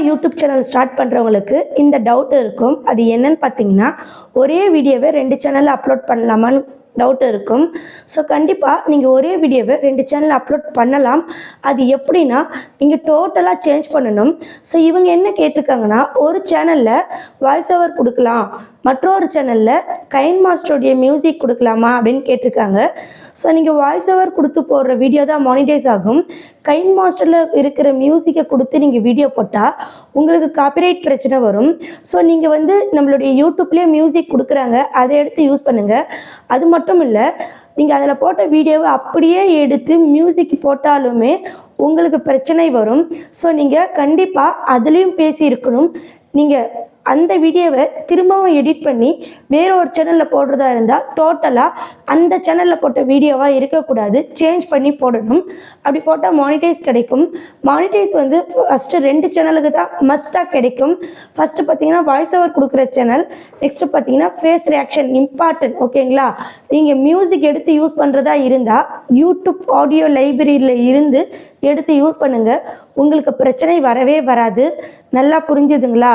YouTube channel start பண்ணுறவங்களுக்கு இந்த doubt இருக்கும். அது என்னன்னு பார்த்தீங்கன்னா, ஒரே வீடியோவை 2 சேனலில் அப்லோட் பண்ணலாமான்னு டவுட் இருக்கும். ஸோ கண்டிப்பாக நீங்கள் ஒரே வீடியோவை 2 சேனலில் அப்லோட் பண்ணலாம். அது எப்படின்னா, நீங்கள் டோட்டலாக சேஞ்ச் பண்ணணும். ஸோ இவங்க என்ன கேட்டிருக்காங்கன்னா, ஒரு சேனலில் வாய்ஸ் ஓவர் கொடுக்கலாம், மற்றொரு சேனலில் கைன் மாஸ்டருடைய மியூசிக் கொடுக்கலாமா அப்படின்னு கேட்டிருக்காங்க. ஸோ நீங்கள் வாய்ஸ் ஓவர் கொடுத்து போடுற வீடியோ தான் மானிட்டைஸ் ஆகும். கைன் மாஸ்டரில் இருக்கிற மியூசிக்கை கொடுத்து நீங்கள் வீடியோ போட்டால் உங்களுக்கு காப்பிரைட் பிரச்சனை வரும். ஸோ நீங்கள் நம்மளுடைய யூடியூப்லேயே மியூசிக் கொடுக்குறாங்க, அதை எடுத்து யூஸ் பண்ணுங்கள். அது மட்டும் இல்லை, நீங்கள் அதில் போட்ட வீடியோவை அப்படியே எடுத்து மியூசிக் போட்டாலுமே உங்களுக்கு பிரச்சனை வரும். ஸோ நீங்கள் கண்டிப்பாக அதுலேயும் பேசியிருக்கணும். நீங்கள் அந்த வீடியோவை திரும்பவும் எடிட் பண்ணி வேறு ஒரு சேனலில் போடுறதா இருந்தால் டோட்டலாக அந்த சேனலில் போட்ட வீடியோவாக இருக்கக்கூடாது, சேஞ்ச் பண்ணி போடணும். அப்படி போட்டால் மானிட்டைஸ் கிடைக்கும். மானிட்டைஸ் ஃபஸ்ட்டு 2 சேனலுக்கு தான் மஸ்ட்டாக கிடைக்கும். ஃபஸ்ட்டு பார்த்தீங்கன்னா வாய்ஸ் ஓவர் கொடுக்குற சேனல், நெக்ஸ்ட்டு பார்த்தீங்கன்னா ஃபேஸ் ரியாக்ஷன் இம்பார்ட்டன்ட். ஓகேங்களா? நீங்கள் மியூசிக் எடுத்து யூஸ் பண்ணுறதா இருந்தால் யூடியூப் ஆடியோ லைப்ரரியில் இருந்து எடுத்து யூஸ் பண்ணுங்கள். உங்களுக்கு பிரச்சனை வரவே வராது. நல்லா புரிஞ்சுதுங்களா?